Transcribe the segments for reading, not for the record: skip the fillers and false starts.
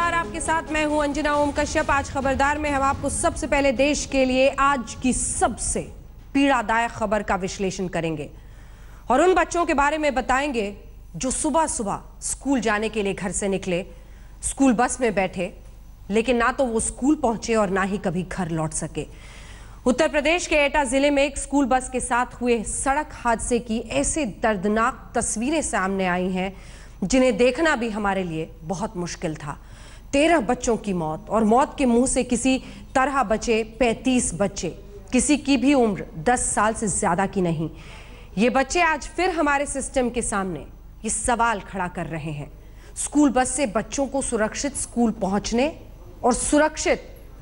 नमस्कार, आपके साथ मैं हूं अंजना ओम कश्यप। आज खबरदार में हम आपको सबसे पहले देश के लिए आज की सबसे पीड़ादायक खबर का विश्लेषण करेंगे और उन बच्चों के बारे में बताएंगे जो सुबह सुबह स्कूल जाने के लिए घर से निकले, स्कूल बस में बैठे, लेकिन ना तो वो स्कूल पहुंचे और ना ही कभी घर लौट सके। उत्तर प्रदेश के एटा जिले में एक स्कूल बस के साथ हुए सड़क हादसे की ऐसे दर्दनाक तस्वीरें सामने आई हैं जिन्हें देखना भी हमारे लिए बहुत मुश्किल था। 13 बच्चों की मौत और मौत के मुंह से किसी तरह बचे 35 बच्चे, किसी की भी उम्र 10 साल से ज्यादा की नहीं। ये बच्चे आज फिर हमारे सिस्टम के सामने ये सवाल खड़ा कर रहे हैं, स्कूल बस से बच्चों को सुरक्षित स्कूल पहुंचने और सुरक्षित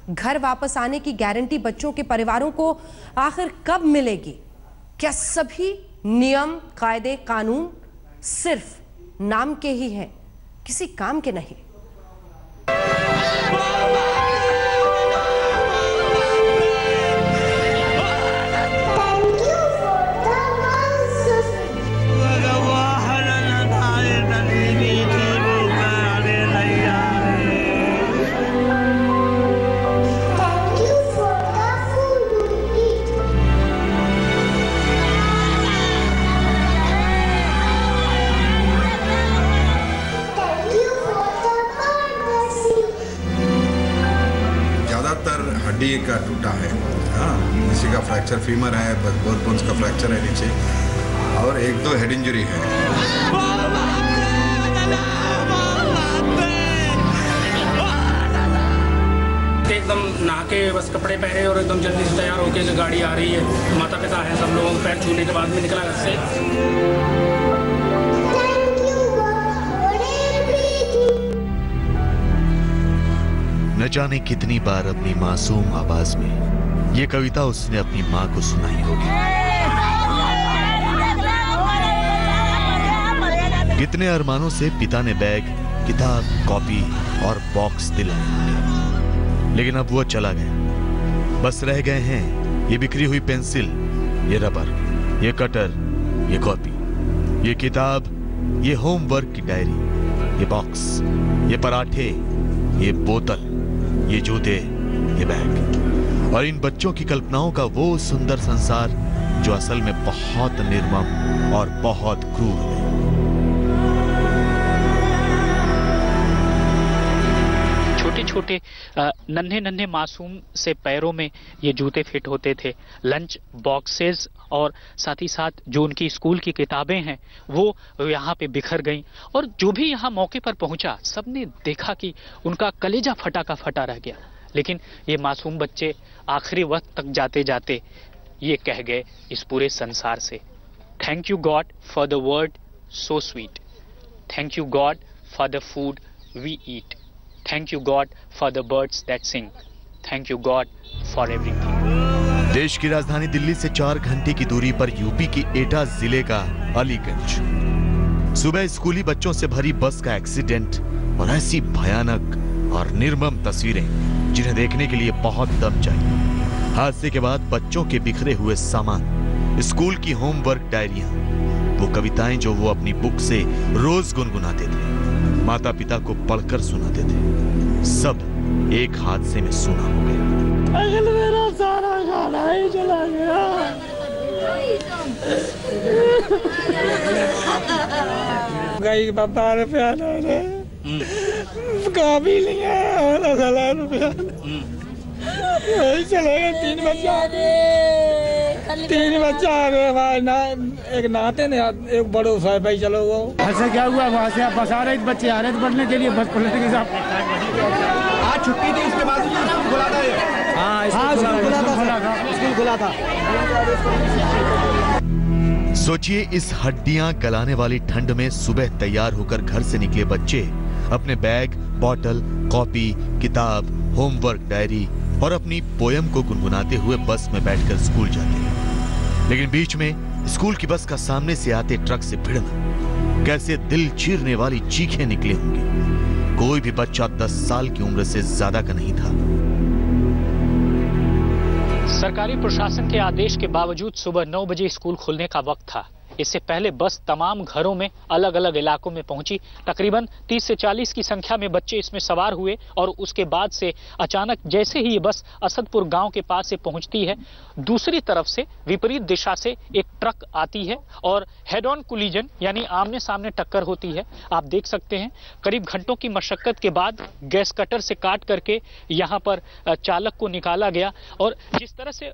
घर वापस आने की गारंटी बच्चों के परिवारों को आखिर कब मिलेगी? क्या सभी नियम, कायदे, कानून सिर्फ नाम के ही हैं, किसी काम के नहीं? हड्डी का टूटा है, किसी का फ्रैक्चर फीमर है, बोथ बोन्स का फ्रैक्चर है नीचे, और 1-2 हेड इंजरी है। एकदम नहा के बस कपड़े पहने और एकदम जल्दी से तैयार होके गाड़ी आ रही है। माता पिता है, सब लोगों को पैर छूने के बाद में निकला घर से। न जाने कितनी बार अपनी मासूम आवाज में ये कविता उसने अपनी माँ को सुनाई होगी। कितने अरमानों से पिता ने बैग, किताब, कॉपी और बॉक्स दिलाए होंगे, लेकिन अब वो चला गया। बस रह गए हैं ये बिखरी हुई पेंसिल, ये रबर, ये कटर, ये कॉपी, ये किताब, ये होमवर्क की डायरी, ये बॉक्स, ये पराठे, ये बोतल, ये जूते, ये बैग, और इन बच्चों की कल्पनाओं का वो सुंदर संसार जो असल में बहुत निर्मम और बहुत क्रूर है। छोटे छोटे नन्हे नन्हे मासूम से पैरों में ये जूते फिट होते थे, लंच बॉक्सेस और साथ ही साथ जो उनकी स्कूल की किताबें हैं वो यहाँ पे बिखर गईं। और जो भी यहाँ मौके पर पहुँचा सबने देखा कि उनका कलेजा फटा का फटा रह गया। लेकिन ये मासूम बच्चे आखिरी वक्त तक जाते जाते ये कह गए इस पूरे संसार से, thank you God for the world so sweet, thank you God for the food we eat, thank you God for the birds that sing, thank you God for everything. देश की राजधानी दिल्ली से 4 घंटे की दूरी पर यूपी की एटा जिले का अलीगंज। सुबह स्कूली बच्चों से भरी बस का एक्सीडेंट और ऐसी भयानक और निर्मम तस्वीरें जिन्हें देखने के लिए बहुत दम चाहिए। हादसे के बाद बच्चों के बिखरे हुए सामान, स्कूल की होमवर्क डायरियां, वो कविताएं जो वो अपनी बुक से रोज गुनगुनाते थे, माता पिता को पढ़कर सुनाते थे, सब एक हादसे में सुना हो गया। अगल मेरा सारा खाना ही चला गया। गई बाबा रुपया ले काफी नहीं है, रुपया चले गए। 3 बच्चा आ रहे ना, एक नाते ने एक बड़ो सा भाई चलो वो। ऐसा क्या हुआ? वहाँ से बस आ रहे बच्चे आ रहे थे पढ़ने के लिए, बस पलट के साथ आज छुट्टी थी, इसके बाद स्कूल खुला था। हाँ, स्कूल खुला था। सोचिए इस हड्डियां गलाने वाली ठंड में सुबह तैयार होकर घर से निकले बच्चे अपने बैग, बॉटल, कॉपी, किताब, होमवर्क डायरी और अपनी पोयम को गुनगुनाते हुए बस में बैठकर स्कूल जाते हैं। लेकिन बीच में स्कूल की बस का सामने से आते ट्रक से भिड़ना, कैसे दिल चीरने वाली चीखें निकली होंगी। कोई भी बच्चा 10 साल की उम्र से ज्यादा का नहीं था। सरकारी प्रशासन के आदेश के बावजूद सुबह 9 बजे स्कूल खुलने का वक्त था। इससे पहले बस तमाम घरों में अलग अलग इलाकों में पहुंची। तकरीबन 30 से 40 की संख्या में बच्चे इसमें सवार हुए और उसके बाद से अचानक जैसे ही ये बस असदपुर गांव के पास से पहुंचती है, दूसरी तरफ से विपरीत दिशा से एक ट्रक आती है और हेड ऑन कोलिजन यानी आमने सामने टक्कर होती है। आप देख सकते हैं करीब घंटों की मशक्कत के बाद गैस कटर से काट करके यहाँ पर चालक को निकाला गया और जिस तरह से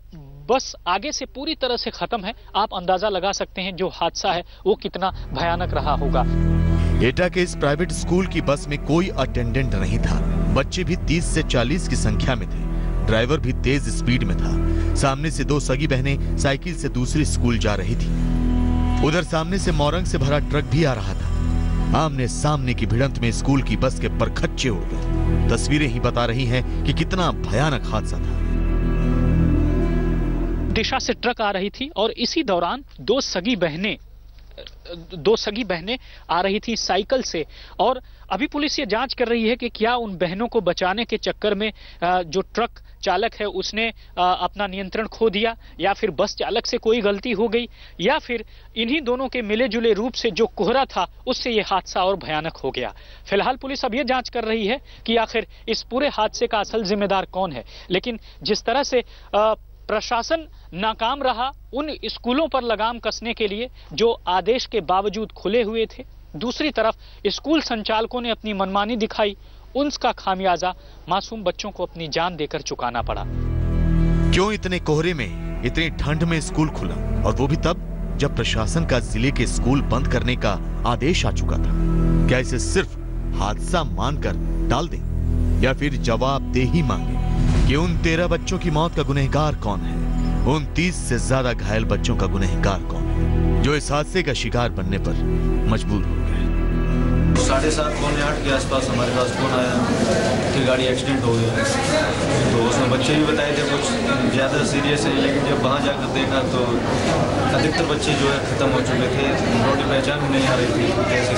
बस आगे से पूरी तरह से खत्म है, आप अंदाजा लगा सकते हैं जो हादसा है वो कितना भयानक रहा होगा। एटा के इस प्राइवेट स्कूल की बस में कोई अटेंडेंट नहीं था। बच्चे भी 30 से 40 की संख्या में थे। ड्राइवर भी तेज स्पीड में था। सामने से दो सगी बहनें साइकिल से दूसरी स्कूल जा रही थी। उधर सामने से मोरंग से भरा ट्रक भी आ रहा था। आमने सामने की भिड़ंत में स्कूल की बस के परखच्चे उड़ गए। तस्वीरें ही बता रही हैं कि कितना भयानक हादसा था। दिशा से ट्रक आ रही थी और इसी दौरान दो सगी बहनें आ रही थी साइकिल से और अभी पुलिस ये जांच कर रही है कि क्या उन बहनों को बचाने के चक्कर में जो ट्रक चालक है उसने अपना नियंत्रण खो दिया या फिर बस चालक से कोई गलती हो गई या फिर इन्हीं दोनों के मिले जुले रूप से जो कोहरा था उससे ये हादसा और भयानक हो गया। फिलहाल पुलिस अब ये जांच कर रही है कि आखिर इस पूरे हादसे का असल जिम्मेदार कौन है। लेकिन जिस तरह से प्रशासन नाकाम रहा उन स्कूलों पर लगाम कसने के लिए जो आदेश के बावजूद खुले हुए थे, दूसरी तरफ स्कूल संचालकों ने अपनी मनमानी दिखाई, उनका खामियाजा मासूम बच्चों को अपनी जान देकर चुकाना पड़ा। क्यों इतने कोहरे में, इतनी ठंड में स्कूल खुला और वो भी तब जब प्रशासन का जिले के स्कूल बंद करने का आदेश आ चुका था? क्या इसे सिर्फ हादसा मानकर टाल दें या फिर जवाबदेही मांगे कि उन 13 बच्चों की मौत का गुनहगार कौन है, उन 30 से ज्यादा घायल बच्चों का गुनहगार कौन है जो इस हादसे का शिकार बनने पर मजबूर हो गए? 7:30 पौने 8 के आसपास हमारे पास फोन आया कि गाड़ी एक्सीडेंट हो गया। तो उसमें बच्चे भी बताए थे कुछ ज़्यादा सीरियस है, लेकिन जब वहाँ जाकर देखा तो अधिकतर बच्चे जो है ख़त्म हो चुके थे। बॉडी पहचान भी नहीं आ रही थी कैसे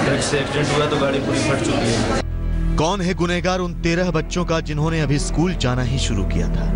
ट्रक से एक्सीडेंट हुआ तो गाड़ी पूरी फट चुकी है। कौन है गुनहगार उन 13 बच्चों का जिन्होंने अभी स्कूल जाना ही शुरू किया था?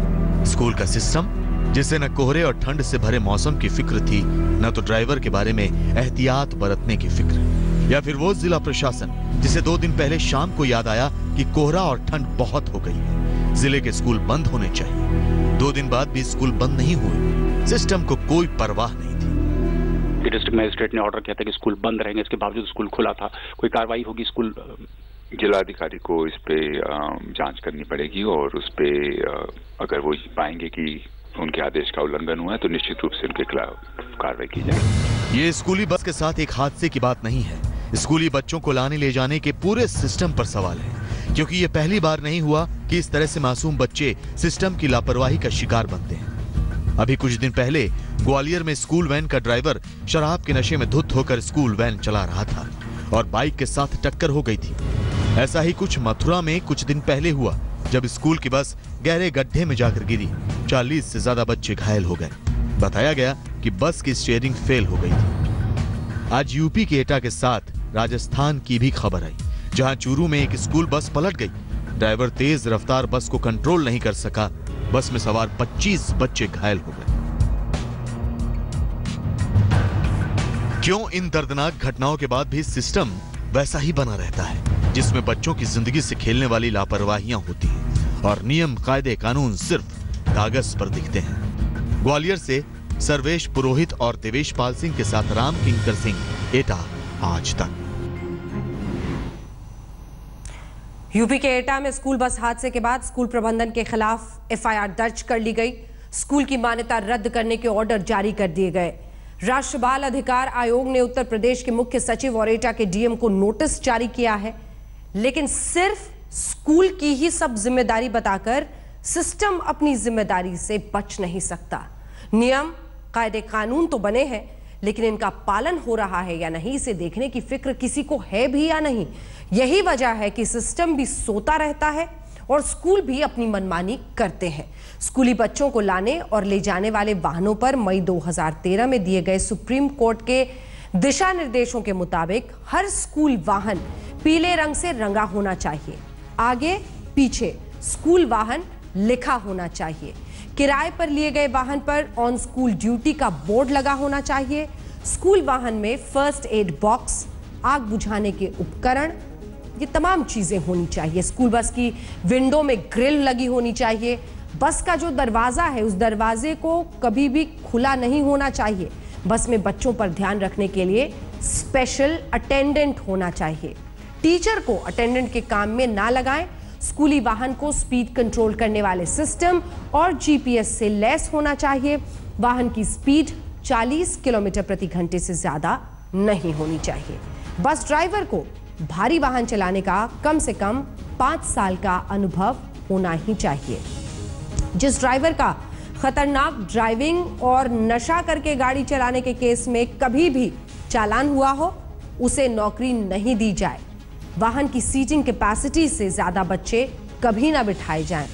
स्कूल का सिस्टम जिसे न कोहरे और ठंड से भरे मौसम की फिक्र थी, न तो ड्राइवर के बारे में एहतियात बरतने की फिक्र, या फिर वो जिला प्रशासन जिसे 2 दिन पहले शाम को याद आया कि कोहरा और ठंड बहुत हो गई है, जिले के स्कूल बंद होने चाहिए। 2 दिन बाद भी स्कूल बंद नहीं हुए। सिस्टम को कोई परवाह नहीं थी। डिस्ट्रिक्ट मजिस्ट्रेट ने ऑर्डर किया था कि स्कूल बंद रहेंगे, इसके बावजूद स्कूल खुला था। कोई कार्रवाई होगी? स्कूल जिलाधिकारी को इस पे जांच करनी पड़ेगी और उस पे अगर वो पाएंगे कि उनके आदेश का उल्लंघन हुआ है तो निश्चित रूप से उनके खिलाफ कार्रवाई की जाएगी। ये स्कूली बस के साथ एक हादसे की बात नहीं है। स्कूली बच्चों को लाने ले जाने के पूरे सिस्टम पर सवाल है, क्योंकि ये पहली बार नहीं हुआ कि इस तरह से मासूम बच्चे सिस्टम की लापरवाही का शिकार बनते हैं। अभी कुछ दिन पहले ग्वालियर में स्कूल वैन का ड्राइवर शराब के नशे में धुत होकर स्कूल वैन चला रहा था और बाइक के साथ टक्कर हो गई थी। ऐसा ही कुछ मथुरा में कुछ दिन पहले हुआ जब स्कूल की बस गहरे गड्ढे में जाकर गिरी। 40 से ज्यादा बच्चे घायल हो गए। बताया गया कि बस की स्टीयरिंग फेल हो गई थी। आज यूपी के एटा के साथ राजस्थान की भी खबर आई, जहां चूरू में एक स्कूल बस पलट गई। ड्राइवर तेज रफ्तार बस को कंट्रोल नहीं कर सका। बस में सवार 25 बच्चे घायल हो गए। क्यों इन दर्दनाक घटनाओं के बाद भी सिस्टम वैसा ही बना रहता है, जिसमें बच्चों की जिंदगी से खेलने वाली लापरवाहियां होती हैं और नियम कायदे कानून सिर्फ कागज पर दिखते हैं? ग्वालियर से सर्वेश पुरोहित और देवेश पाल सिंह के साथ राम किंकर सिंह, एटा आज तक। यूपी के एटा में स्कूल बस हादसे के बाद स्कूल प्रबंधन के खिलाफ एफआईआर दर्ज कर ली गई। स्कूल की मान्यता रद्द करने के ऑर्डर जारी कर दिए गए। राष्ट्र बाल अधिकार आयोग ने उत्तर प्रदेश के मुख्य सचिव और एटा के डीएम को नोटिस जारी किया है, लेकिन सिर्फ स्कूल की ही सब जिम्मेदारी बताकर सिस्टम अपनी जिम्मेदारी से बच नहीं सकता। नियम कायदे कानून तो बने हैं, लेकिन इनका पालन हो रहा है या नहीं, इसे देखने की फिक्र किसी को है भी या नहीं। यही वजह है कि सिस्टम भी सोता रहता है और स्कूल भी अपनी मनमानी करते हैं। स्कूली बच्चों को लाने और ले जाने वाले वाहनों पर मई 2013 में दिए गए सुप्रीम कोर्ट के दिशा निर्देशों के मुताबिक हर स्कूल वाहन पीले रंग से रंगा होना चाहिए। आगे पीछे स्कूल वाहन लिखा होना चाहिए। किराए पर लिए गए वाहन पर ऑन स्कूल ड्यूटी का बोर्ड लगा होना चाहिए। स्कूल वाहन में फर्स्ट एड बॉक्स, आग बुझाने के उपकरण, ये तमाम चीजें होनी चाहिए। स्कूल बस की विंडो में ग्रिल लगी होनी चाहिए। बस का जो दरवाजा है उस दरवाजे को कभी भी खुला नहीं होना चाहिए। बस में बच्चों पर ध्यान रखने के लिए स्पेशल अटेंडेंट होना चाहिए। टीचर को अटेंडेंट के काम में ना लगाएं। स्कूली वाहन को स्पीड कंट्रोल करने वाले सिस्टम और जीपीएस से लैस होना चाहिए। वाहन की स्पीड 40 किलोमीटर प्रति घंटे से ज्यादा नहीं होनी चाहिए। बस ड्राइवर को भारी वाहन चलाने का कम से कम 5 साल का अनुभव होना ही चाहिए। जिस ड्राइवर का खतरनाक ड्राइविंग और नशा करके गाड़ी चलाने के केस में कभी भी चालान हुआ हो, उसे नौकरी नहीं दी जाए। वाहन की सीटिंग कैपेसिटी से ज्यादा बच्चे कभी ना बिठाए जाएं।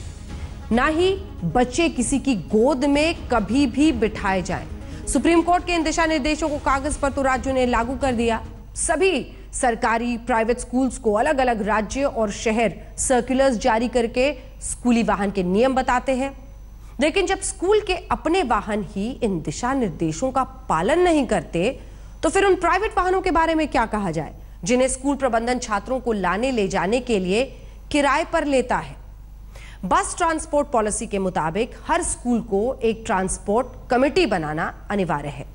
ना ही बच्चे किसी की गोद में कभी भी बिठाए जाएं। सुप्रीम कोर्ट के इन दिशा निर्देशों को कागज पर तो राज्यों ने लागू कर दिया। सभी सरकारी प्राइवेट स्कूल्स को अलग अलग राज्य और शहर सर्कुलर्स जारी करके स्कूली वाहन के नियम बताते हैं। लेकिन जब स्कूल के अपने वाहन ही इन दिशा निर्देशों का पालन नहीं करते, तो फिर उन प्राइवेट वाहनों के बारे में क्या कहा जाए, जिन्हें स्कूल प्रबंधन छात्रों को लाने ले जाने के लिए किराए पर लेता है। बस ट्रांसपोर्ट पॉलिसी के मुताबिक हर स्कूल को एक ट्रांसपोर्ट कमेटी बनाना अनिवार्य है,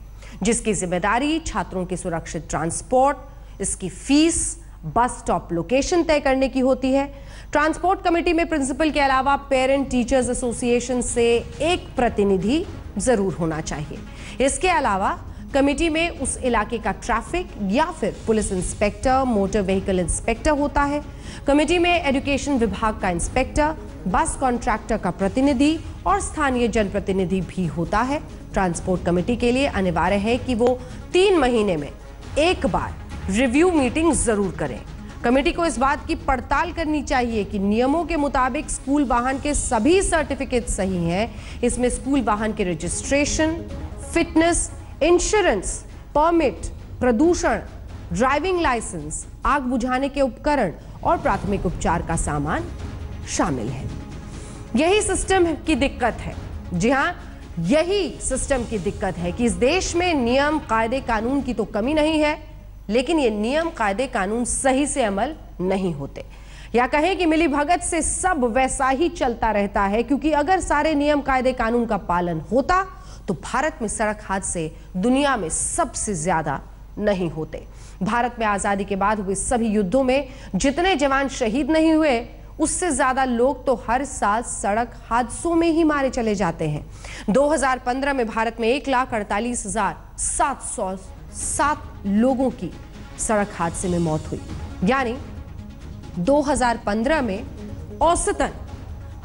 जिसकी जिम्मेदारी छात्रों के सुरक्षित ट्रांसपोर्ट, इसकी फीस, बस स्टॉप लोकेशन तय करने की होती है। ट्रांसपोर्ट कमेटी में प्रिंसिपल के अलावा पेरेंट टीचर्स एसोसिएशन से एक प्रतिनिधि जरूर होना चाहिए। इसके अलावा कमेटी में उस इलाके का ट्रैफिक या फिर police inspector, motor vehicle inspector होता है। कमेटी में एजुकेशन विभाग का इंस्पेक्टर, बस कॉन्ट्रैक्टर का प्रतिनिधि और स्थानीय जनप्रतिनिधि भी होता है। ट्रांसपोर्ट कमेटी के लिए अनिवार्य है कि वो 3 महीने में एक बार रिव्यू मीटिंग जरूर करें। कमेटी को इस बात की पड़ताल करनी चाहिए कि नियमों के मुताबिक स्कूल वाहन के सभी सर्टिफिकेट सही हैं। इसमें स्कूल वाहन के रजिस्ट्रेशन, फिटनेस, इंश्योरेंस, परमिट, प्रदूषण, ड्राइविंग लाइसेंस, आग बुझाने के उपकरण और प्राथमिक उपचार का सामान शामिल है। यही सिस्टम की दिक्कत है। जी हां, यही सिस्टम की दिक्कत है कि इस देश में नियम, कायदे, कानून की तो कमी नहीं है, लेकिन ये नियम, कायदे, कानून सही से अमल नहीं होते, या कहें कि मिलीभगत से सब वैसा ही चलता रहता है। क्योंकि अगर सारे नियम, कायदे, कानून का पालन होता तो भारत में सड़क हादसे दुनिया में सबसे ज्यादा नहीं होते। भारत में आजादी के बाद हुए सभी युद्धों में जितने जवान शहीद नहीं हुए, उससे ज्यादा लोग तो हर साल सड़क हादसों में ही मारे चले जाते हैं। 2015 में भारत में 1,48,707 लोगों की सड़क हादसे में मौत हुई। यानी 2015 में औसतन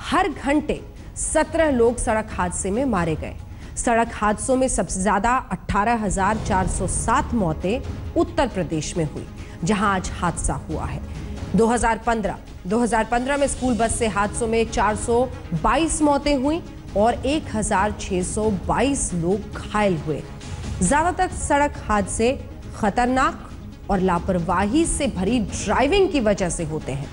हर घंटे 17 लोग सड़क हादसे में मारे गए। सड़क हादसों में सबसे ज्यादा 18,407 मौतें उत्तर प्रदेश में हुई, जहां आज हादसा हुआ है। 2015 में स्कूल बस से हादसों में 422 मौतें हुई और 1,622 लोग घायल हुए। ज्यादातर सड़क हादसे खतरनाक और लापरवाही से भरी ड्राइविंग की वजह से होते हैं।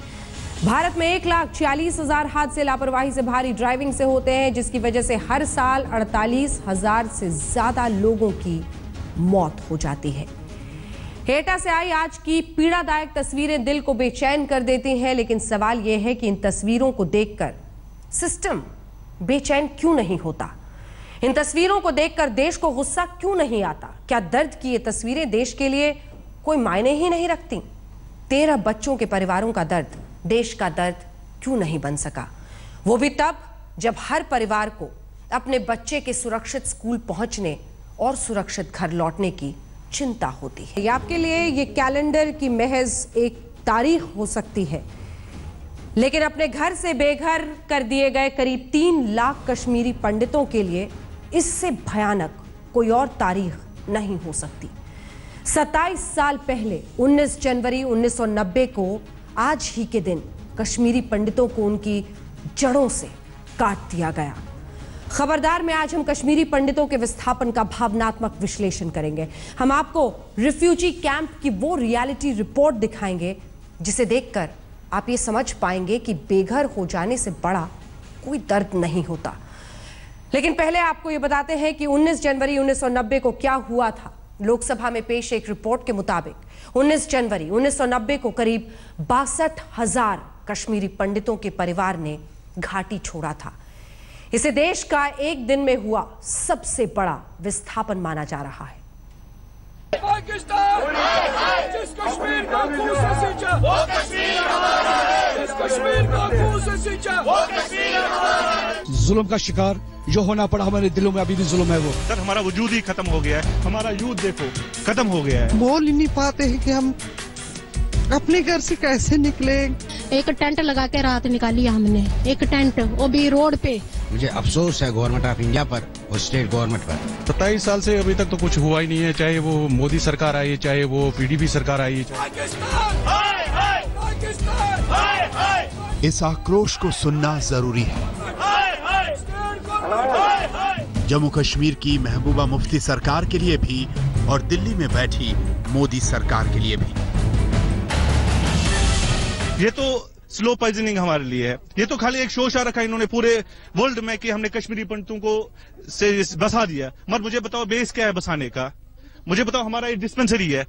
भारत में 1,46,000 हादसे लापरवाही से भारी ड्राइविंग से होते हैं, जिसकी वजह से हर साल 48,000 से ज्यादा लोगों की मौत हो जाती है। एटा से आई आज की पीड़ादायक तस्वीरें दिल को बेचैन कर देती हैं, लेकिन सवाल यह है कि इन तस्वीरों को देखकर सिस्टम बेचैन क्यों नहीं होता? इन तस्वीरों को देखकर देश को गुस्सा क्यों नहीं आता? क्या दर्द की ये तस्वीरें देश के लिए कोई मायने ही नहीं रखती? 13 बच्चों के परिवारों का दर्द देश का दर्द क्यों नहीं बन सका? वो भी तब जब हर परिवार को अपने बच्चे के सुरक्षित स्कूल पहुंचने और सुरक्षित घर लौटने की चिंता होती है। आपके लिए ये कैलेंडर की महज एक तारीख हो सकती है, लेकिन अपने घर से बेघर कर दिए गए करीब 3 लाख कश्मीरी पंडितों के लिए इससे भयानक कोई और तारीख नहीं हो सकती। 27 साल पहले 19 जनवरी 1990 को आज ही के दिन कश्मीरी पंडितों को उनकी जड़ों से काट दिया गया। खबरदार में आज हम कश्मीरी पंडितों के विस्थापन का भावनात्मक विश्लेषण करेंगे। हम आपको रिफ्यूजी कैंप की वो रियलिटी रिपोर्ट दिखाएंगे जिसे देखकर आप ये समझ पाएंगे कि बेघर हो जाने से बड़ा कोई दर्द नहीं होता। लेकिन पहले आपको ये बताते हैं कि 19 जनवरी 1990 को क्या हुआ था। लोकसभा में पेश एक रिपोर्ट के मुताबिक 19 जनवरी 1990 को करीब 62,000 कश्मीरी पंडितों के परिवार ने घाटी छोड़ा था। इसे देश का एक दिन में हुआ सबसे बड़ा विस्थापन माना जा रहा है। जिस कश्मीर का खून से सींचा वो कश्मीर हमारा है। जिस कश्मीर का खून से सींचा वो कश्मीर हमारा है। जुल्म का शिकार जो होना पड़ा हमारे दिलों में अभी भी जुल्म है वो। सर हमारा वजूद ही खत्म हो गया है, हमारा यूथ देखो खत्म हो गया है। बोल ही नहीं पाते हैं कि हम अपने घर से कैसे निकले। एक टेंट लगा के रात निकाली हमने, एक टेंट वो भी रोड पे। मुझे अफसोस है गवर्नमेंट ऑफ इंडिया पर और स्टेट गवर्नमेंट पर। 27 साल से अभी तक तो कुछ हुआ ही नहीं है, चाहे वो मोदी सरकार आई, चाहे वो पीडीपी सरकार आई। इस आक्रोश को सुनना जरूरी है। जम्मू कश्मीर की महबूबा मुफ्ती सरकार के लिए भी और दिल्ली में बैठी मोदी सरकार के लिए भी। ये तो स्लो पॉइजनिंग हमारे लिए है। ये तो खाली एक शोशा रखा इन्होंने पूरे वर्ल्ड में कि हमने कश्मीरी पंडितों को से बसा दिया। मगर मुझे बताओ बेस क्या है बसाने का? मुझे बताओ, हमारा एक डिस्पेंसरी है,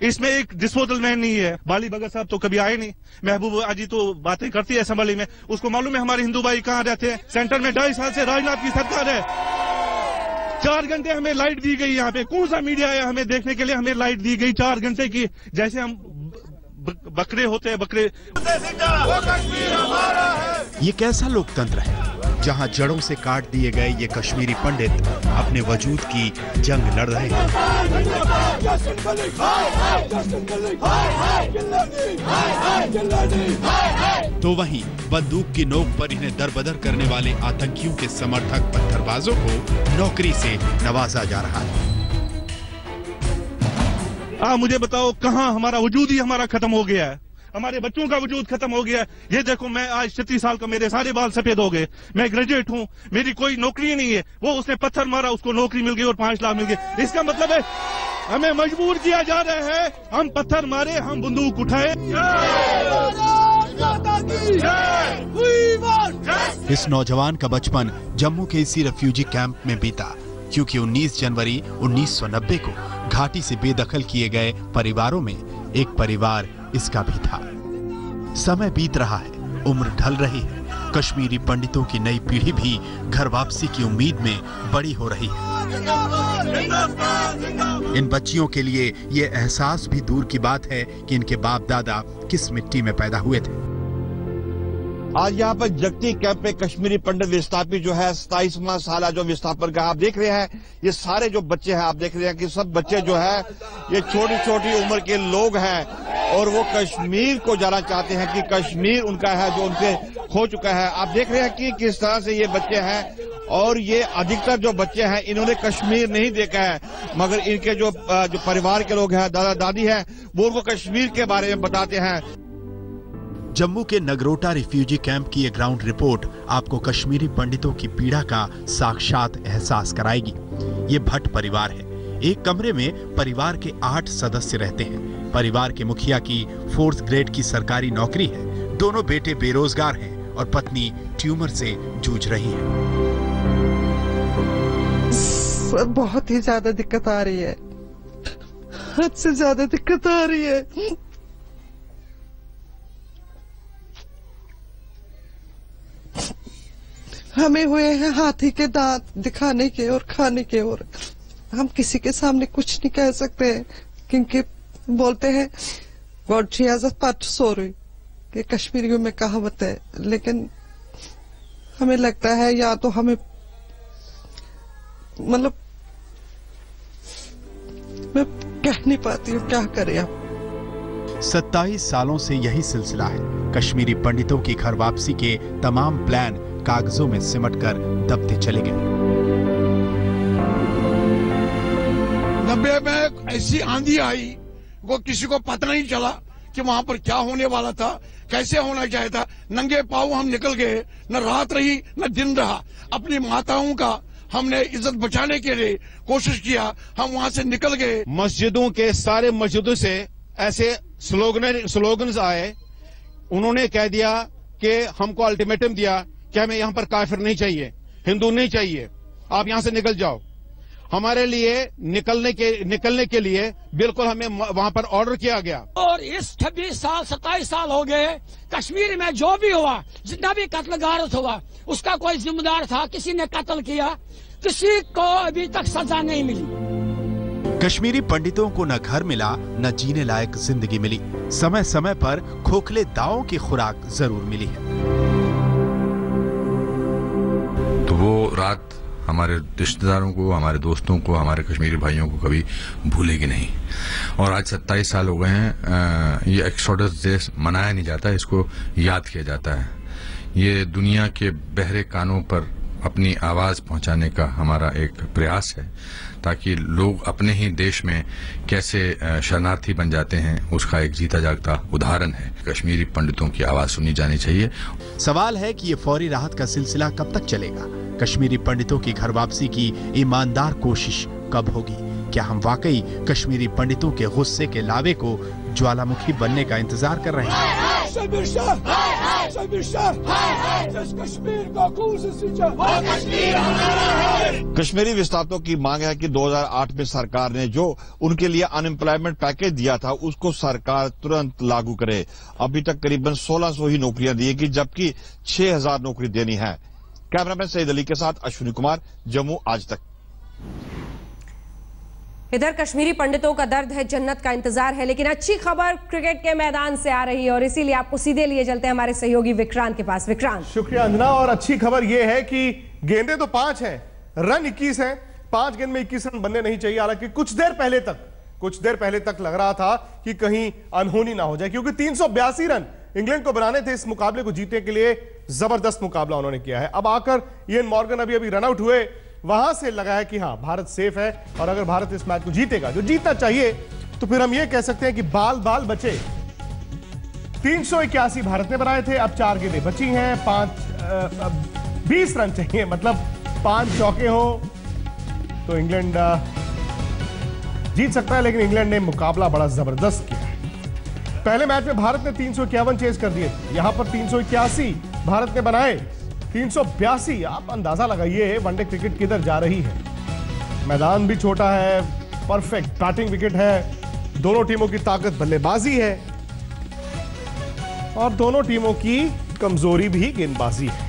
इसमें एक डिस्पोजल मैन नहीं है। बाली भगत साहब तो कभी आए नहीं, महबूब आजी तो बातें करती है असम्बली में, उसको मालूम है हमारे हिंदू भाई कहाँ रहते हैं। सेंटर में 2.5 साल से राजनाथ की सरकार है। 4 घंटे हमें लाइट दी गई, यहाँ पे कौन सा मीडिया है हमें देखने के लिए? हमें लाइट दी गई 4 घंटे की, जैसे हम बकरे होते हैं बकरे। ये कैसा लोकतंत्र है जहां जड़ों से काट दिए गए ये कश्मीरी पंडित अपने वजूद की जंग लड़ रहे हैं। तो वहीं बंदूक की नोक पर इन्हें दरबदर करने वाले आतंकियों के समर्थक पत्थरबाजों को नौकरी से नवाजा जा रहा है। मुझे बताओ, कहाँ हमारा वजूद ही हमारा खत्म हो गया है, हमारे बच्चों का वजूद खत्म हो गया है। ये देखो, मैं आज 36 साल का, मेरे सारे बाल सफेद हो गए, मैं ग्रेजुएट हूँ, मेरी कोई नौकरी नहीं है। वो उसने पत्थर मारा, उसको नौकरी मिल गई और 5 लाख मिल गए। इसका मतलब है हमें मजबूर किया जा रहा है, हम पत्थर मारे, हम बंदूक उठाए। इस नौजवान का बचपन जम्मू के इसी रेफ्यूजी कैंप में बीता, क्योंकि 19 जनवरी 1990 को घाटी से बेदखल किए गए परिवारों में एक परिवार इसका भी था। समय बीत रहा है, उम्र ढल रही है, कश्मीरी पंडितों की नई पीढ़ी भी घर वापसी की उम्मीद में बड़ी हो रही है। इन बच्चियों के लिए ये एहसास भी दूर की बात है कि इनके बाप दादा किस मिट्टी में पैदा हुए थे। आज यहाँ पर जगती कैंप में कश्मीरी पंडित विस्थापित जो है 27वां साल जो विस्थापन का आप देख रहे हैं, ये सारे जो बच्चे हैं आप देख रहे हैं कि सब बच्चे जो है ये छोटी छोटी उम्र के लोग हैं और वो कश्मीर को जाना चाहते हैं कि कश्मीर उनका है जो उनसे खो चुका है। आप देख रहे हैं कि किस तरह से ये बच्चे हैं और ये अधिकतर जो बच्चे हैं इन्होंने कश्मीर नहीं देखा है, मगर इनके जो परिवार के लोग हैं, दादा दादी हैं, वो उनको कश्मीर के बारे में बताते हैं। जम्मू के नगरोटा रिफ्यूजी कैंप की ये ग्राउंड रिपोर्ट आपको कश्मीरी पंडितों की पीड़ा का साक्षात एहसास कराएगी। ये भट्ट परिवार है। एक कमरे में परिवार के 8 सदस्य रहते हैं। परिवार के मुखिया की 4th ग्रेड की सरकारी नौकरी है। दोनों बेटे बेरोजगार हैं और पत्नी ट्यूमर से जूझ रही है। बहुत ही ज्यादा दिक्कत आ रही है, हद से ज्यादा दिक्कत आ रही है। हमें हुए हैं हाथी के दांत दिखाने के और खाने के, और हम किसी के सामने कुछ नहीं कह सकते क्योंकि बोलते हैं God she has a part sorry, कि कश्मीरियों में कहावत है। लेकिन हमें लगता है या तो हमें मतलब मैं कह नहीं पाती हूँ, क्या करें आप। 27 सालों से यही सिलसिला है। कश्मीरी पंडितों की घर वापसी के तमाम प्लान कागजों में सिमटकर दबते चले गए। 90 में ऐसी आंधी आई, वो किसी को पता नहीं चला कि वहां पर क्या होने वाला था, कैसे होना चाहिए था। नंगे पांव हम निकल गए, न रात रही न दिन रहा। अपनी माताओं का हमने इज्जत बचाने के लिए कोशिश किया, हम वहां से निकल गए। मस्जिदों के सारे मस्जिदों से ऐसे स्लोगन्स आए, उन्होंने कह दिया कि हमको अल्टीमेटम दिया कि हमें यहाँ पर काफिर नहीं चाहिए, हिंदू नहीं चाहिए, आप यहाँ से निकल जाओ। हमारे लिए निकलने के लिए बिल्कुल हमें वहां पर ऑर्डर किया गया। और इस 26 साल 27 साल हो गए, कश्मीर में जो भी हुआ, जितना भी कत्ल गारत हुआ, उसका कोई जिम्मेदार था, किसी ने कत्ल किया, किसी को अभी तक सजा नहीं मिली। कश्मीरी पंडितों को न घर मिला, न जीने लायक जिंदगी मिली। समय समय पर खोखले दावों की खुराक जरूर मिली है। तो वो रात हमारे रिश्तेदारों को, हमारे दोस्तों को, हमारे कश्मीरी भाइयों को कभी भूलेगी नहीं। और आज 27 साल हो गए हैं, ये एक्सोडस डे मनाया नहीं जाता, इसको याद किया जाता है। ये दुनिया के बहरे कानों पर अपनी आवाज पहुंचाने का हमारा एक प्रयास है, ताकि लोग अपने ही देश में कैसे शरणार्थी बन जाते हैं, उसका एक जीता जागता उदाहरण है। कश्मीरी पंडितों की आवाज सुनी जानी चाहिए। सवाल है कि ये फौरी राहत का सिलसिला कब तक चलेगा? कश्मीरी पंडितों की घर वापसी की ईमानदार कोशिश कब होगी? क्या हम वाकई कश्मीरी पंडितों के गुस्से के लावे को ज्वालामुखी बनने का इंतजार कर रहे हैं? कश्मीरी विस्थापितों की मांग है कि 2008 में सरकार ने जो उनके लिए अनएम्प्लॉयमेंट पैकेज दिया था, उसको सरकार तुरंत लागू करे। अभी तक करीबन 1600 ही नौकरियां दी गई, जबकि 6000 नौकरी देनी है। कैमरामैन सईद अली के साथ अश्विनी कुमार, जम्मू आज तक। इधर कश्मीरी पंडितों का दर्द है, जन्नत का इंतजार है, लेकिन अच्छी खबर क्रिकेट के मैदान से आ रही है और इसीलिए आपको सीधे लिए चलते हैं हमारे सहयोगी विक्रांत के पास। विक्रांत। शुक्रिया अंजना। और अच्छी खबर यह है कि गेंदें तो 5 हैं, रन 21 हैं। 5 गेंद में 21 रन बनने नहीं चाहिए। हालांकि कुछ देर पहले तक लग रहा था कि कहीं अनहोनी ना हो जाए, क्योंकि 382 रन इंग्लैंड को बनाने थे इस मुकाबले को जीतने के लिए। जबरदस्त मुकाबला उन्होंने किया है। अब आकर इयन मॉर्गन अभी रन आउट हुए, वहां से लगा है कि हां भारत सेफ है, और अगर भारत इस मैच को जीतेगा, जो जीतना चाहिए, तो फिर हम ये कह सकते हैं कि बाल बाल बचे। 381 भारत ने बनाए थे, अब 4 गेंदें बची हैं, 20 रन चाहिए, मतलब 5 चौके हो तो इंग्लैंड जीत सकता है। लेकिन इंग्लैंड ने मुकाबला बड़ा जबरदस्त किया है। पहले मैच में भारत ने 351 चेज कर दिए, यहां पर 381 भारत ने बनाए, 382। आप अंदाजा लगाइए वनडे क्रिकेट किधर जा रही है। मैदान भी छोटा है, परफेक्ट बैटिंग विकेट है, दोनों टीमों की ताकत बल्लेबाजी है और दोनों टीमों की कमजोरी भी गेंदबाजी है।